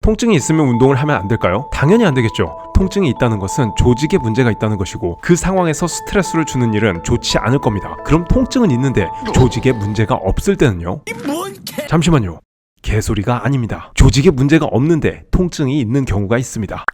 통증이 있으면 운동을 하면 안 될까요? 당연히 안 되겠죠. 통증이 있다는 것은 조직에 문제가 있다는 것이고 그 상황에서 스트레스를 주는 일은 좋지 않을 겁니다. 그럼 통증은 있는데 조직에 문제가 없을 때는요? 잠시만요. 개소리가 아닙니다. 조직에 문제가 없는데 통증이 있는 경우가 있습니다.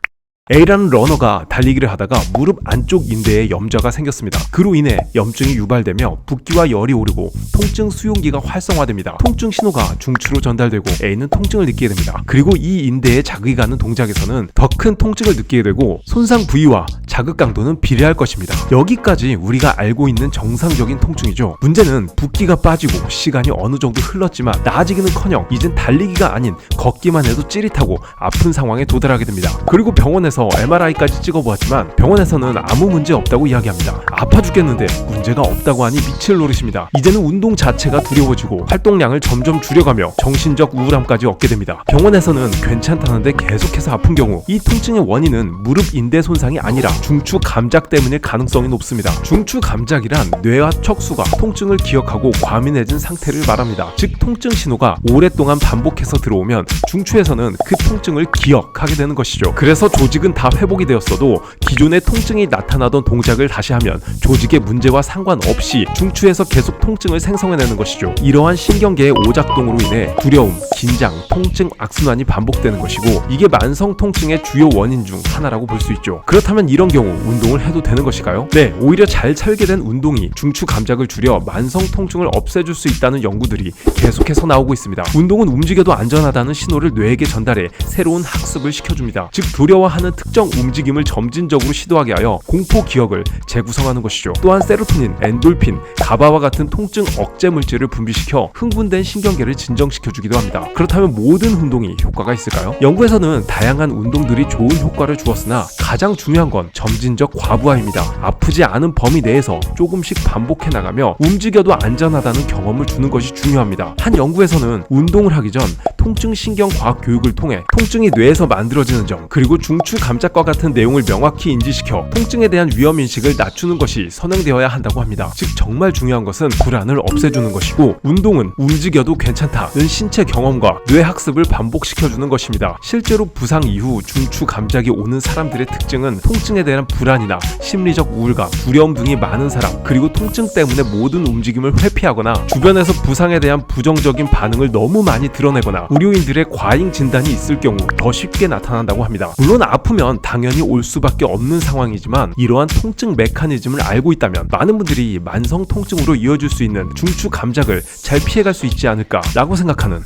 A라는 러너가 달리기를 하다가 무릎 안쪽 인대에 염좌가 생겼습니다. 그로 인해 염증이 유발되며 붓기와 열이 오르고 통증 수용기가 활성화됩니다. 통증 신호가 중추로 전달되고 A는 통증을 느끼게 됩니다. 그리고 이 인대에 자극이 가는 동작에서는 더 큰 통증을 느끼게 되고 손상 부위와 자극 강도는 비례할 것입니다. 여기까지 우리가 알고 있는 정상적인 통증이죠. 문제는 붓기가 빠지고 시간이 어느 정도 흘렀지만 나아지기는커녕 이젠 달리기가 아닌 걷기만 해도 찌릿하고 아픈 상황에 도달하게 됩니다. 그리고 병원에서 MRI까지 찍어보았지만 병원에서는 아무 문제 없다고 이야기합니다. 아파 죽겠는데 문제가 없다고 하니 미칠 노릇입니다. 이제는 운동 자체가 두려워지고 활동량을 점점 줄여가며 정신적 우울함까지 얻게 됩니다. 병원에서는 괜찮다는데 계속해서 아픈 경우 이 통증의 원인은 무릎 인대 손상이 아니라 중추 감작 때문일 가능성이 높습니다. 중추 감작이란 뇌와 척수가 통증을 기억하고 과민해진 상태를 말합니다. 즉 통증 신호가 오랫동안 반복해서 들어오면 중추에서는 그 통증을 기억하게 되는 것이죠. 그래서 조직은 다 회복이 되었어도 기존의 통증이 나타나던 동작을 다시 하면 조직의 문제와 상관없이 중추에서 계속 통증을 생성해내는 것이죠. 이러한 신경계의 오작동으로 인해 두려움, 긴장, 통증 악순환이 반복되는 것이고 이게 만성 통증의 주요 원인 중 하나라고 볼 수 있죠. 그렇다면 이런 경우 운동을 해도 되는 것일까요? 네, 오히려 잘 설계된 운동이 중추 감작을 줄여 만성 통증을 없애줄 수 있다는 연구들이 계속해서 나오고 있습니다. 운동은 움직여도 안전하다는 신호를 뇌에게 전달해 새로운 학습을 시켜줍니다. 즉 두려워하는 특정 움직임을 점진적으로 시도하게 하여 공포 기억을 재구성하는 것이죠. 또한 세로토닌, 엔돌핀, 가바와 같은 통증 억제 물질을 분비시켜 흥분된 신경계를 진정시켜주기도 합니다. 그렇다면 모든 운동이 효과가 있을까요? 연구에서는 다양한 운동들이 좋은 효과를 주었으나 가장 중요한 건 점진적 과부하입니다. 아프지 않은 범위 내에서 조금씩 반복해 나가며 움직여도 안전하다는 경험을 주는 것이 중요합니다. 한 연구에서는 운동을 하기 전 통증 신경 과학 교육을 통해 통증이 뇌에서 만들어지는 점 그리고 중추 감작과 같은 내용을 명확히 인지시켜 통증에 대한 위험 인식을 낮추는 것이 선행되어야 한다고 합니다. 즉 정말 중요한 것은 불안을 없애주는 것이고 운동은 움직여도 괜찮다는 신체 경험과 뇌 학습을 반복시켜주는 것입니다. 실제로 부상 이후 중추 감작이 오는 사람들의 특징은 통증에 대한 불안이나 심리적 우울감, 두려움 등이 많은 사람 그리고 통증 때문에 모든 움직임을 회피하거나 주변에서 부상에 대한 부정적인 반응을 너무 많이 드러내거나 의료인들의 과잉 진단이 있을 경우 더 쉽게 나타난다고 합니다. 물론 아프면 당연히 올 수밖에 없는 상황이지만 이러한 통증 메커니즘을 알고 있다면 많은 분들이 만성 통증으로 이어질 수 있는 중추 감작을 잘 피해갈 수 있지 않을까라고 생각하는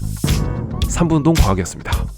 3분 운동 과학이었습니다.